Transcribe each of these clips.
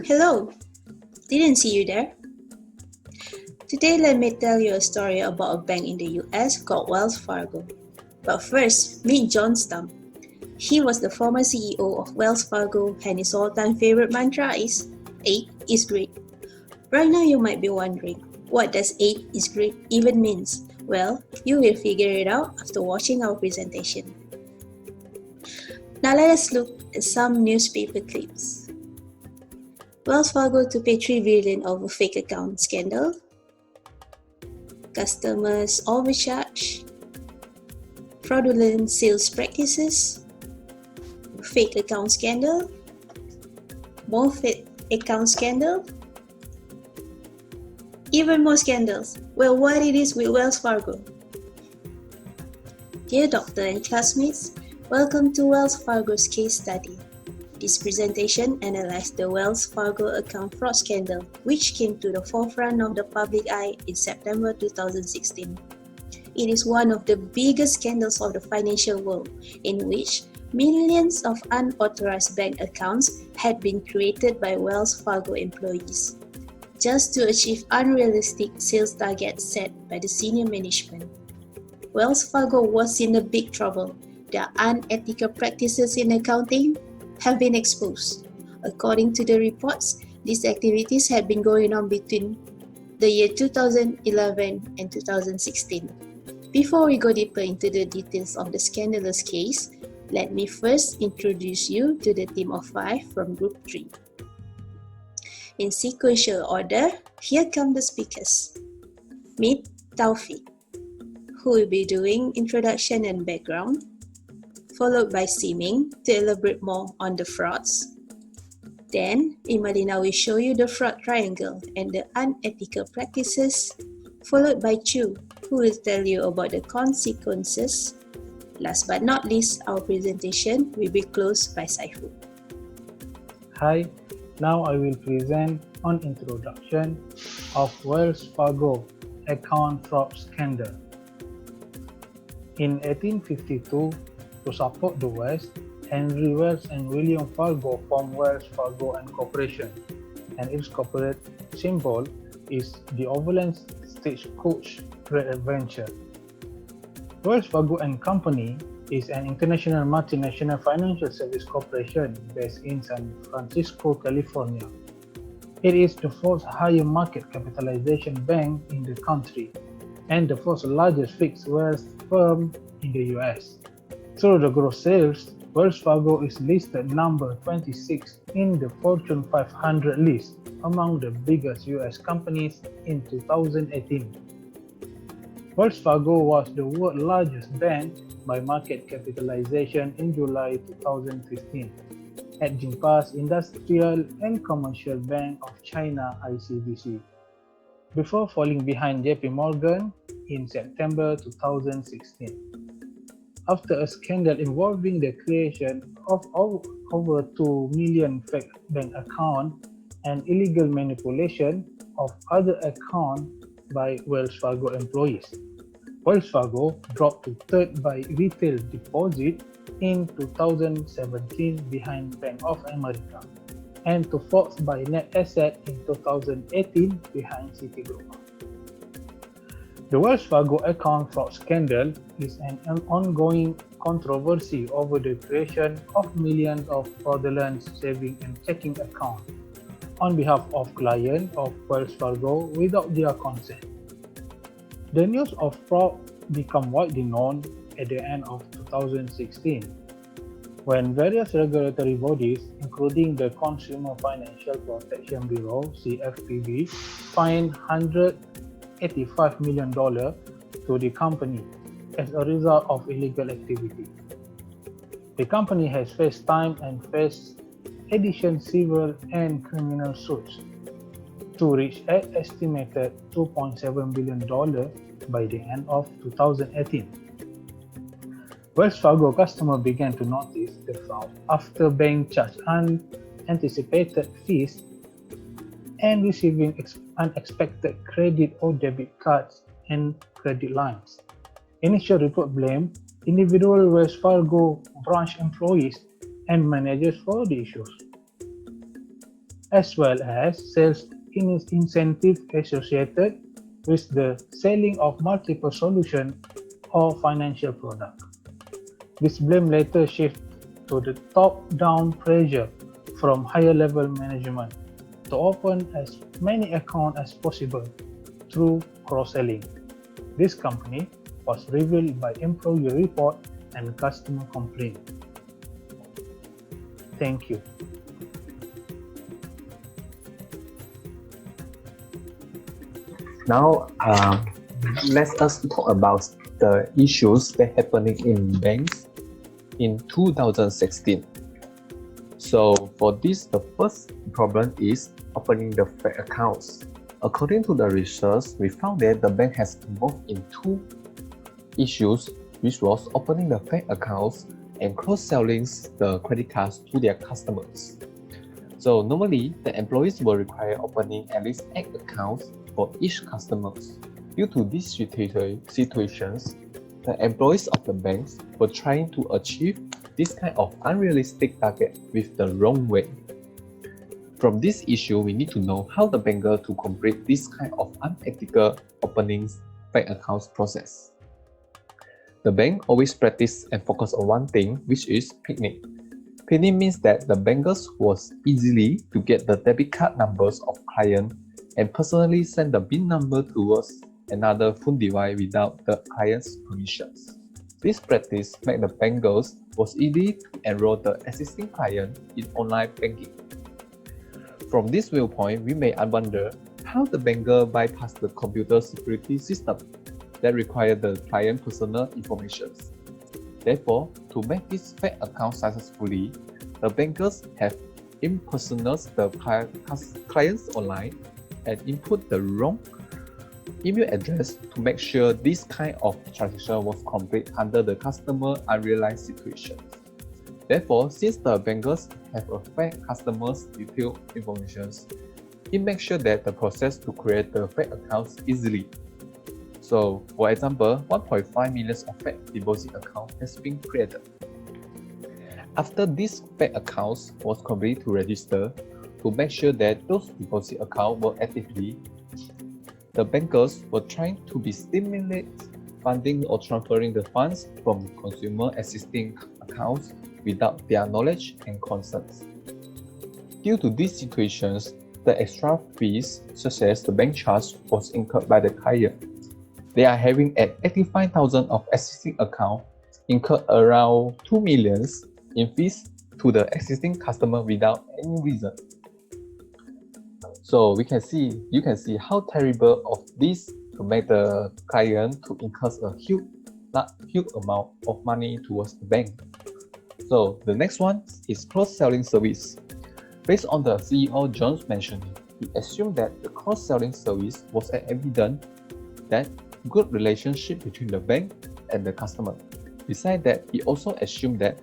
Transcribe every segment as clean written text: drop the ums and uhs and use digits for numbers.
Hello, didn't see you there. Today, let me tell you a story about a bank in the US called Wells Fargo. But first, meet John Stump. He was the former CEO of Wells Fargo, and his all-time favorite mantra is 8 is great. Right now, you might be wondering, what does 8 is great even means? Well, you will figure it out after watching our presentation. Now let us look at some newspaper clips. Wells Fargo to pay $3 billion over fake account scandal. Customers overcharge. Fraudulent sales practices. Fake account scandal. More fake account scandal. Even more scandals. Well, what it is with Wells Fargo? Dear doctor and classmates, welcome to Wells Fargo's case study. This presentation analyzed the Wells Fargo account fraud scandal, which came to the forefront of the public eye in September 2016. It is one of the biggest scandals of the financial world, in which millions of unauthorized bank accounts had been created by Wells Fargo employees, just to achieve unrealistic sales targets set by the senior management. Wells Fargo was in a big trouble. Their unethical practices in accounting have been exposed. According to the reports, these activities had been going on between the year 2011 and 2016. Before we go deeper into the details of the scandalous case, let me first introduce you to the team of 5 from Group 3. In sequential order, here come the speakers. Meet Taufik, who will be doing introduction and background, followed by Siming to elaborate more on the frauds. Then, Imadina will show you the fraud triangle and the unethical practices, followed by Chu, who will tell you about the consequences. Last but not least, our presentation will be closed by Saifu. Hi, now I will present on introduction of Wells Fargo account fraud scandal. In 1852, to support the West, Henry Wells and William Fargo formed Wells Fargo and Corporation, and its corporate symbol is the overland stagecoach great adventure. Wells Fargo and Company is an international multinational financial service corporation based in San Francisco, California. It is the fourth highest market capitalization bank in the country and the fourth largest fixed wealth firm in the US. Through the gross sales, Wells Fargo is listed number 26 in the Fortune 500 list among the biggest US companies in 2018. Wells Fargo was the world's largest bank by market capitalization in July 2015, edging past Industrial and Commercial Bank of China (ICBC), before falling behind JP Morgan in September 2016. After a scandal involving the creation of over 2 million fake bank accounts and illegal manipulation of other accounts by Wells Fargo employees, Wells Fargo dropped to third by retail deposit in 2017 behind Bank of America, and to fourth by net asset in 2018 behind Citigroup. The Wells Fargo account fraud scandal is an ongoing controversy over the creation of millions of fraudulent savings and checking accounts on behalf of clients of Wells Fargo without their consent. The news of fraud became widely known at the end of 2016, when various regulatory bodies, including the Consumer Financial Protection Bureau (CFPB), fined $185 million to the company as a result of illegal activity. The company has faced time and faced additional civil and criminal suits to reach an estimated $2.7 billion by the end of 2018. Wells Fargo customers began to notice the fraud after banks charged unanticipated fees and receiving unexpected credit or debit cards and credit lines. Initial report blamed individual Wells Fargo branch employees and managers for the issues. as well as sales incentive associated with the selling of multiple solutions or financial products. This blame later shifts to the top-down pressure from higher-level management to open as many accounts as possible through cross-selling. This company was revealed by employee report and customer complaint. Thank you. Now, let us talk about the issues that happening in banks in 2016. So for this, the first problem is opening the fake accounts. According to the research, we found that the bank has involved in two issues, which was opening the fake accounts and cross-selling the credit cards to their customers. So normally, the employees will require opening at least 8 accounts for each customer. Due to these situations, the employees of the banks were trying to achieve this kind of unrealistic target with the wrong way. From this issue, we need to know how the banker to complete this kind of unethical openings fake accounts process. The bank always practice and focus on one thing, which is picnic. Picnic means that the bankers was easily to get the debit card numbers of client and personally send the PIN number towards another phone device without the client's permissions. This practice made the bankers was easy to enroll the existing client in online banking. From this viewpoint, we may wonder how the banker bypassed the computer security system that require the client personal information. Therefore, to make this fake account successfully, the bankers have impersonate the clients online and input the wrong email address to make sure this kind of transaction was complete under the customer unrealized situation. Therefore, since the bankers have a fake customer's detailed information, it makes sure that the process to create the fake accounts easily. So, for example, 1.5 million of fake deposit account has been created. After these fake accounts was completed to register, to make sure that those deposit accounts were actively, the bankers were trying to be stimulate funding or transferring the funds from consumer existing accounts without their knowledge and consent. Due to these situations, the extra fees, such as the bank charge, was incurred by the client. They are having at 85,000 of existing account incurred around 2 million in fees to the existing customer without any reason. So you can see how terrible of this to make the client to incur a huge amount of money towards the bank. So the next one is cross-selling service. Based on the CEO John's mentioning, he assumed that the cross-selling service was an evidence that good relationship between the bank and the customer. Besides that, he also assumed that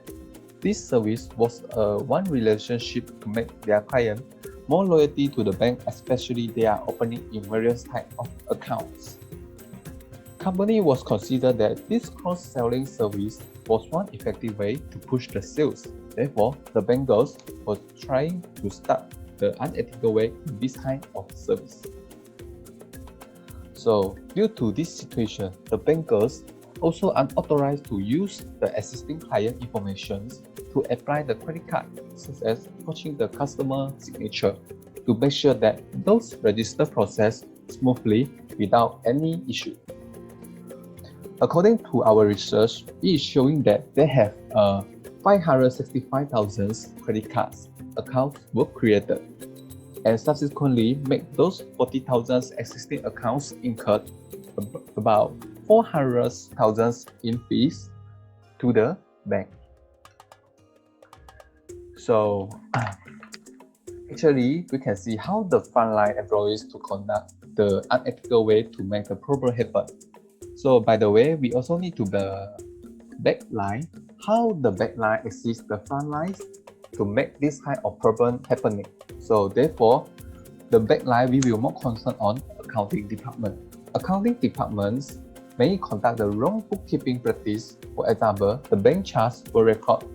this service was one relationship to make their client more loyalty to the bank, especially they are opening in various types of accounts. Company was considered that this cross-selling service was one effective way to push the sales. Therefore, the bankers were trying to start the unethical way in this kind of service. So, due to this situation, the bankers also unauthorized to use the existing client information to apply the credit card, such as watching the customer signature to make sure that those register process smoothly without any issue. According to our research, it is showing that they have 565,000 credit cards accounts were created, and subsequently make those 40,000 existing accounts incurred about 400,000 in fees to the bank. So actually, we can see how the frontline employees to conduct the unethical way to make the problem happen. So by the way, we also need to the backline, how the backline assists the frontlines to make this kind of problem happening. So therefore, the backline we will more concern on accounting department. Accounting departments may conduct the wrong bookkeeping practice. For example, the bank charge will record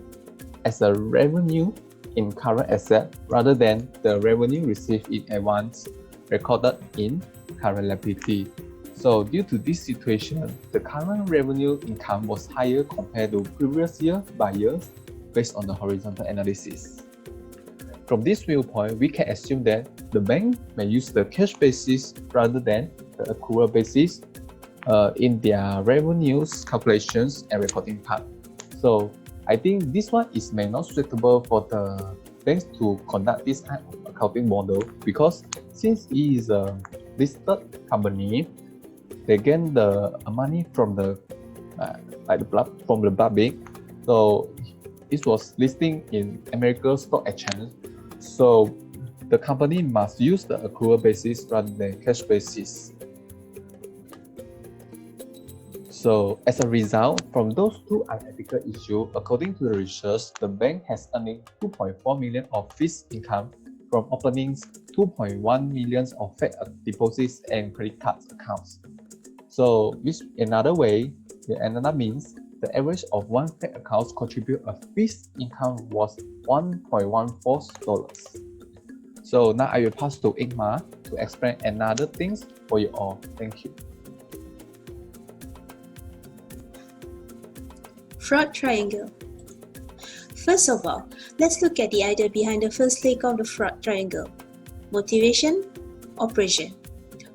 as a revenue in current asset rather than the revenue received in advance recorded in current liability. So due to this situation, the current revenue income was higher compared to previous year by years based on the horizontal analysis. From this viewpoint, we can assume that the bank may use the cash basis rather than the accrual basis in their revenues calculations and reporting part. So I think this one may not suitable for the banks to conduct this kind of accounting model because since it is a listed company, they gain the money from the public. So it was listing in American stock exchange. So the company must use the accrual basis rather than cash basis. So as a result, from those two unethical issues, according to the research, the bank has earning 2.4 million of fees income from openings 2.1 million of fake deposits and credit cards accounts. So which another means the average of one fake account contribute a fees income was $1.14. So now I will pass to Ingmar to explain another things for you all. Thank you. Fraud triangle. First of all, let's look at the idea behind the first leg of the fraud triangle. Motivation or pressure.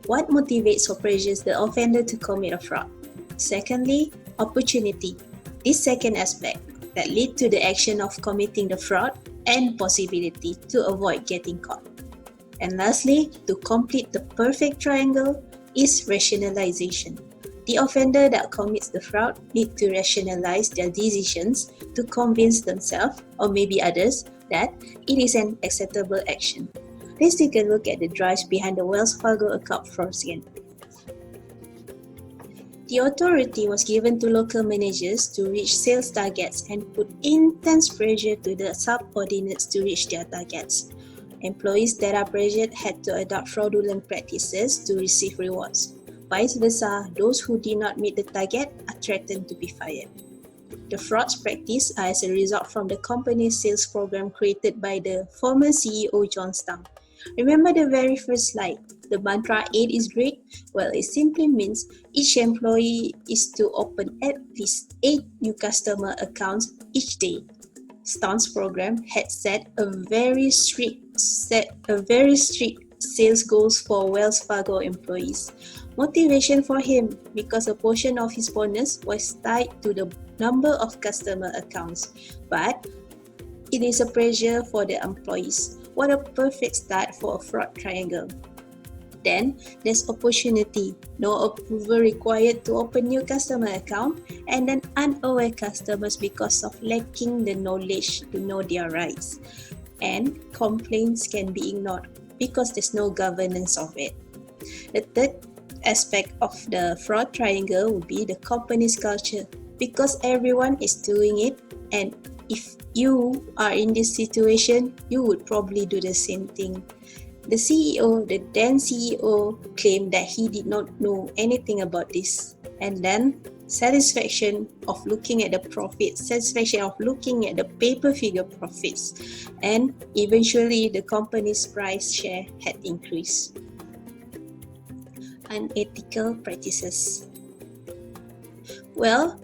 What motivates or pressures the offender to commit a fraud? Secondly, opportunity. This second aspect that lead to the action of committing the fraud and possibility to avoid getting caught. And lastly, to complete the perfect triangle is rationalization. The offender that commits the fraud need to rationalize their decisions to convince themselves or maybe others that it is an acceptable action. Let's take a look at the drives behind the Wells Fargo account fraud scandal. The authority was given to local managers to reach sales targets and put intense pressure to the subordinates to reach their targets. Employees that are pressured had to adopt fraudulent practices to receive rewards. Vice versa, those who did not meet the target are threatened to be fired. The frauds practiced are as a result from the company's sales program created by the former CEO John Stam. Remember the very first slide, the mantra 8 is great? Well, it simply means each employee is to open at least 8 new customer accounts each day. Stam's program had set a very strict sales goals for Wells Fargo employees. Motivation for him because a portion of his bonus was tied to the number of customer accounts, but it is a pressure for the employees. What a perfect start for a fraud triangle. Then there's opportunity. No approval required to open new customer account and then unaware customers because of lacking the knowledge to know their rights. And complaints can be ignored because there's no governance of it. The third aspect of the fraud triangle would be the company's culture because everyone is doing it, and if you are in this situation, you would probably do the same thing. The then CEO, claimed that he did not know anything about this, and then satisfaction of looking at the profits, satisfaction of looking at the paper figure profits, and eventually the company's price share had increased. Unethical practices. Well,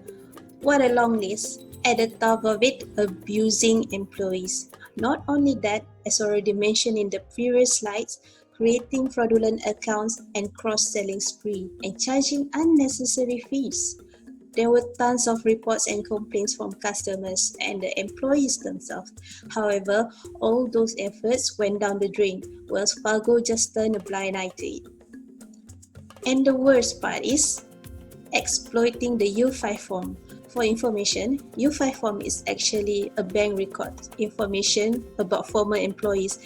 what a long list. At the top of it, abusing employees. Not only that, as already mentioned in the previous slides, creating fraudulent accounts and cross-selling spree and charging unnecessary fees. There were tons of reports and complaints from customers and the employees themselves. However, all those efforts went down the drain. Wells Fargo just turned a blind eye to it. And the worst part is exploiting the U5 form. For information, U5 form is actually a bank record information about former employees.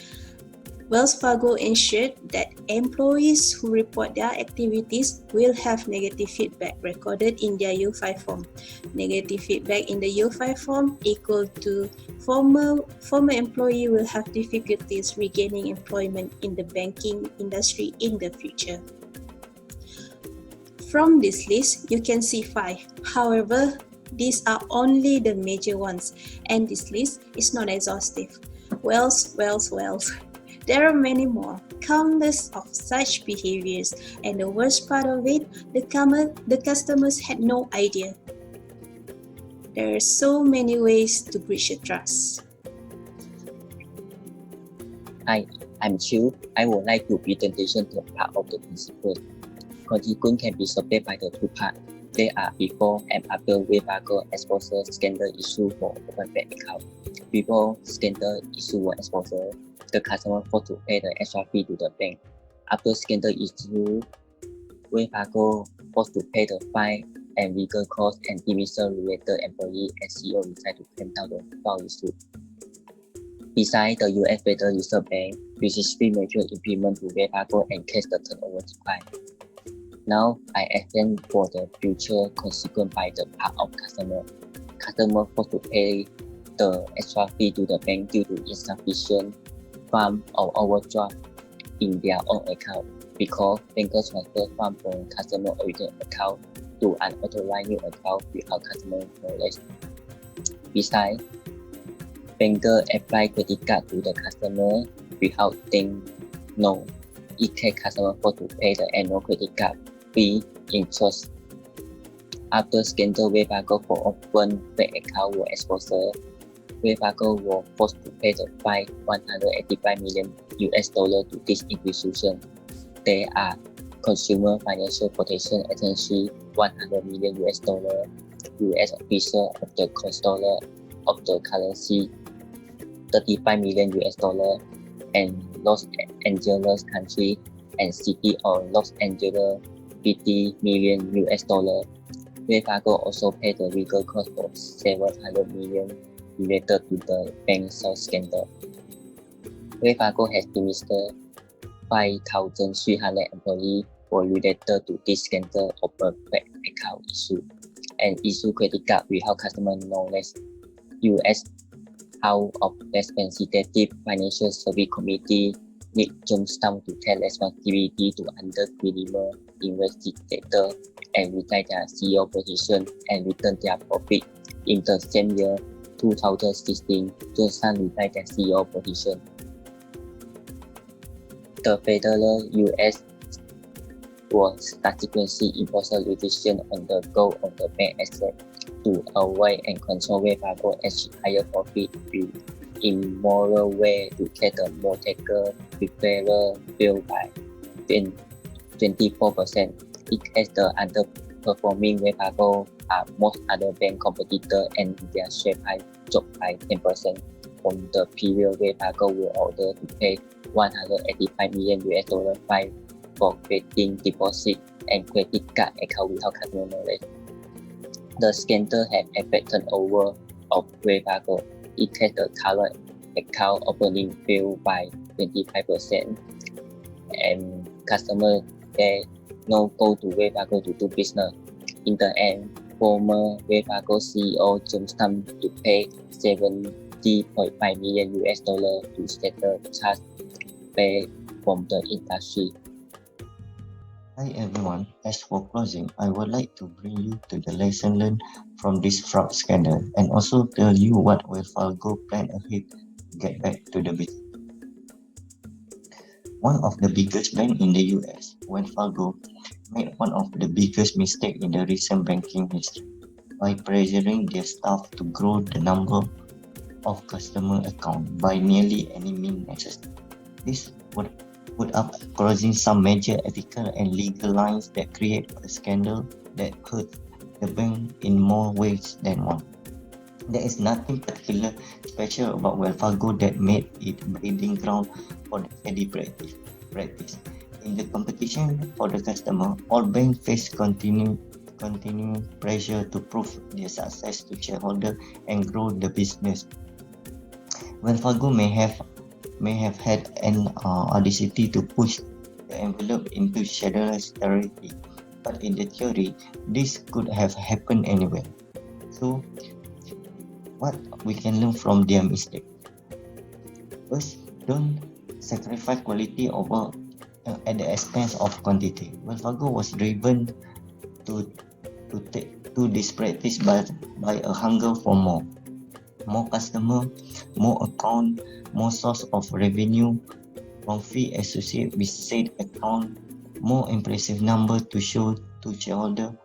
Wells Fargo ensured that employees who report their activities will have negative feedback recorded in their U5 form. Negative feedback in the U5 form equal to former employee will have difficulties regaining employment in the banking industry in the future. From this list, you can see 5. However, these are only the major ones, and this list is not exhaustive. Wells. There are many more, countless of such behaviors, and the worst part of it, the customers had no idea. There are so many ways to breach a trust. Hi, I'm Chiu. I would like to presentation the part of the consequence. Consequence can be solved by the two parts. They are before and after Fargo exposure scandal issue for open bank account. Before scandal issue was exposure, the customer forced to pay the extra fee to the bank. After scandal issue, Fargo forced to pay the fine and legal costs and dismissal related employee and CEO decided to claim down the file issue. Besides, the US Federal Reserve Bank recently major implement to Fargo and case the turnover decline. Now, I explain for the future consequence by the part of customer. Customer forced to pay the extra fee to the bank due to insufficient funds or overdraft in their own account because bankers transfer funds from customer original account to unauthorized new account without customer knowledge. Besides, banker apply credit card to the customer without them know. It takes customer forced to pay the annual credit card fee interest. After scandal, Fargo for open bank account were exposed. Fargo was forced to pay the fine $185 million to this institution. They are Consumer Financial Protection Agency, $100 million US officer of the controller of the currency, $35 million and Los Angeles County and City of Los Angeles, $50 million Fargo also paid the legal cost of $700 million related to the bank fraud scandal. Fargo has dismissed 5,300 employees were related to this scandal of a bank account issue and issue credit card without customer knowledge. U.S. House of Representatives Financial Service Committee need Johnstown to take responsibility to under criminal investigator and resign their CEO position and return their profit. In the same year, 2016, Johnstown resigned their CEO position. The federal U.S. was subsequently imposed restriction on the goal of the bank asset to avoid and control Fargo as higher profit with immoral way to get the mortgage preparer bill by 24%. It has the underperforming Fargo are most other bank competitors and their share price dropped by 10% from the period Fargo were ordered to pay $185 million fine for creating deposit and credit card account without customer knowledge. The scandal had affected over of Fargo. It had the current account opening fell by 25% and customers they no go to Fargo to do business. In the end, former Fargo CEO Johnstown to pay $70.5 million to settle charge paid from the industry. Hi everyone, as for closing, I would like to bring you to the lesson learned from this fraud scandal and also tell you what will Fargo plan ahead to get back to the business. One of the biggest banks in the US, Wells Fargo, made one of the biggest mistakes in the recent banking history by pressuring their staff to grow the number of customer accounts by nearly any means necessary. This would put up crossing some major ethical and legal lines that create a scandal that hurt the bank in more ways than one. There is nothing particular special about Wells Fargo that made it a breeding ground for the steady practice. In the competition for the customer, all banks face continuing pressure to prove their success to shareholders and grow the business. Wells Fargo may have had an audacity to push the envelope into shadows territory, but in the theory, this could have happened anywhere. So, what we can learn from their mistake? First, don't sacrifice quality over at the expense of quantity. Wells Fargo was driven to this practice by a hunger for more. More customer, more account, more source of revenue from fee associated with said account, more impressive number to show to shareholder.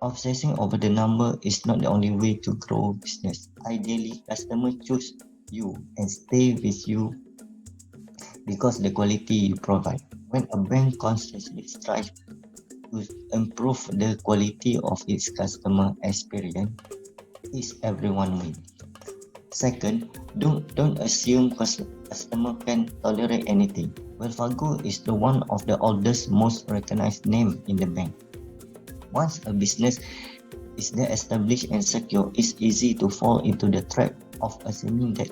Obsessing over the number is not the only way to grow business. Ideally, customers choose you and stay with you because the quality you provide. When a bank constantly strives to improve the quality of its customer experience, is everyone win. Second, don't assume customer can tolerate anything. Well, Fargo is the one of the oldest, most recognized name in the bank. Once a business is there established and secure, it's easy to fall into the trap of assuming that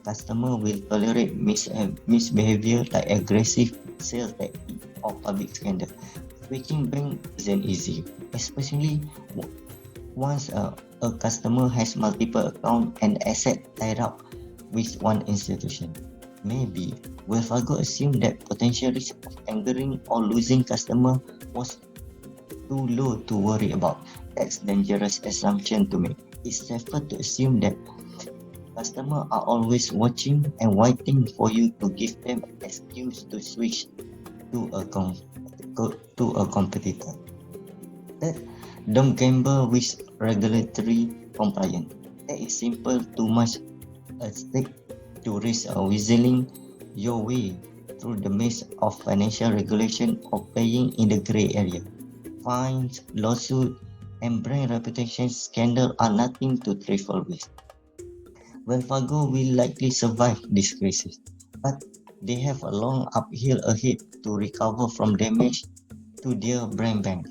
customer will tolerate misbehavior like aggressive sales tactics or public scandal. Switching bank isn't easy, especially once a customer has multiple accounts and assets tied up with one institution. Maybe Wells Fargo assumed that potential risk of angering or losing customer was too low to worry about. That's dangerous assumption to make. It's safer to assume that customers are always watching and waiting for you to give them an excuse to switch to a competitor. Third, don't gamble with regulatory compliance. That is simple too much at stake to risk whistling your way through the maze of financial regulation or playing in the grey area. Fines, lawsuits, and brand reputation scandal are nothing to trifle with. Wells Fargo will likely survive this crisis, but they have a long uphill ahead to recover from damage to their brand bank.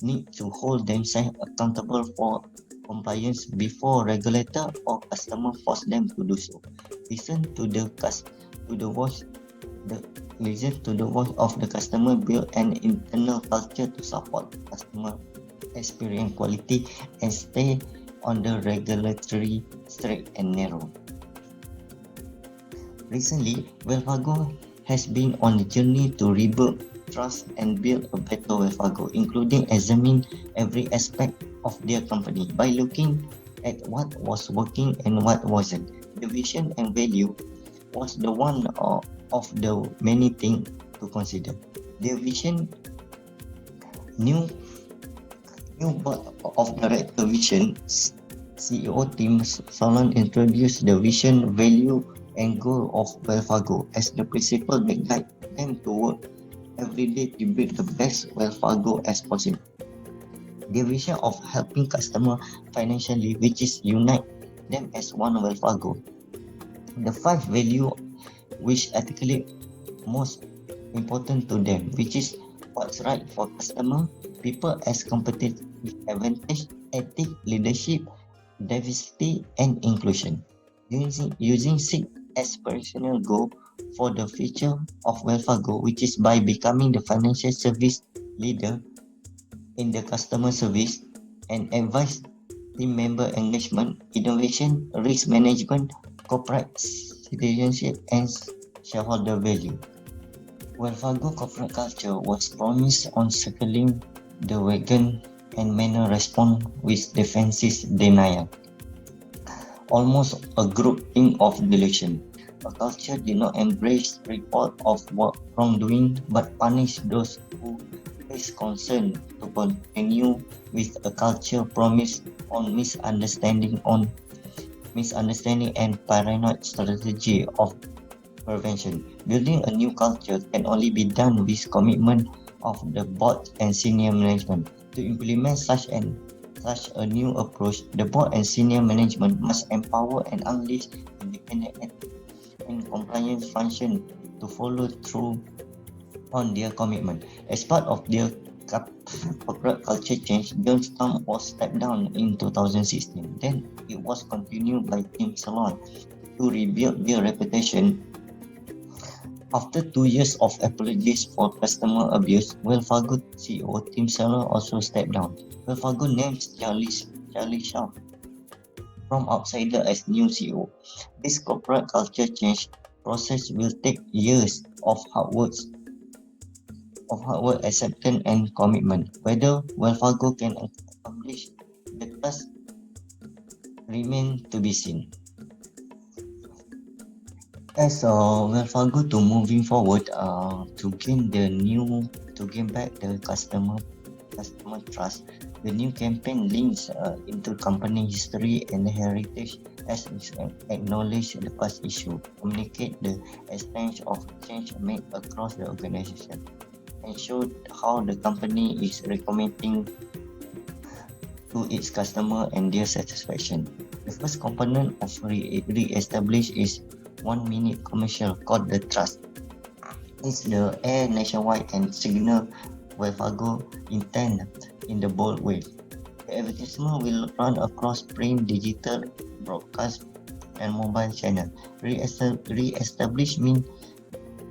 Need to hold themselves accountable for compliance before regulator or customer force them to do so. Listen to the voice of the customer, build an internal culture to support customer experience quality, and stay on the regulatory straight and narrow. Recently, Wells Fargo has been on a journey to rebuild trust and build a better Wells Fargo, including examining every aspect of their company by looking at what was working and what wasn't. The vision and value was the one of the many things to consider. The vision, new board of director vision, CEO Tim Solon introduced the vision, value, and goal of Wells Fargo as the principle that guide them to work every day to build the best Wells Fargo as possible. The vision of helping customers financially, which is unite them as one Wells Fargo. The 5 value which articulate most important to them, which is what's right for customer, people as competitive advantage, ethic, leadership, diversity, and inclusion. Using 6 aspirational goal for the future of Wells Fargo, which is by becoming the financial service leader in the customer service and advice, team member engagement, innovation, risk management, corporate citizenship, and shareholder value. Wells Fargo corporate culture was promised on circling the wagon and manner respond with defensive denial. Almost a grouping of delusion. A culture did not embrace report of wrongdoing but punish those who raise concern to continue with a culture promised on misunderstanding and paranoid strategy of prevention. Building a new culture can only be done with commitment of the board and senior management. To implement such a new approach, the board and senior management must empower and unleash independent and compliance function to follow through on their commitment. As part of their corporate culture change, Johnstown was stepped down in 2016. Then it was continued by Tim Salon to rebuild their reputation. After 2 years of apologies for customer abuse, Wells Fargo CEO Tim Salon also stepped down. Wells Fargo names Charlie Sharp from outsider as new CEO. This corporate culture change process will take years of hard work, acceptance, and commitment. Whether Wells Fargo can accomplish the task remains to be seen. As well, Fargo to moving forward, to gain back the customer trust. The new campaign links into company history and heritage as it acknowledge the past issue, communicate the extent of change made across the organization, and show how the company is recommending to its customer and their satisfaction. The first component of re-establish is 1 minute commercial called the trust. It's the air nationwide and signal where Fargo intend in the bold way. The advertisement will run across print, digital, broadcast, and mobile channel. Re-establish means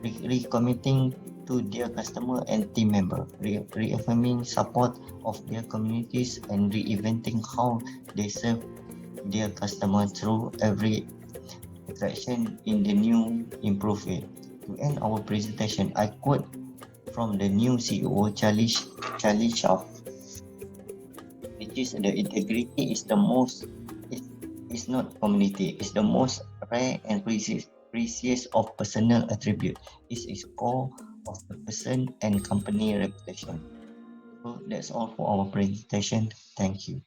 recommitting to their customer and team member, reaffirming support of their communities and reinventing how they serve their customer through every interaction in the new improved way. To end our presentation, I quote from the new CEO Charlie Shaw, which is the integrity is the most is not community, it's the most rare and precious of personal attribute. It is core of the person and company reputation. So that's all for our presentation. Thank you.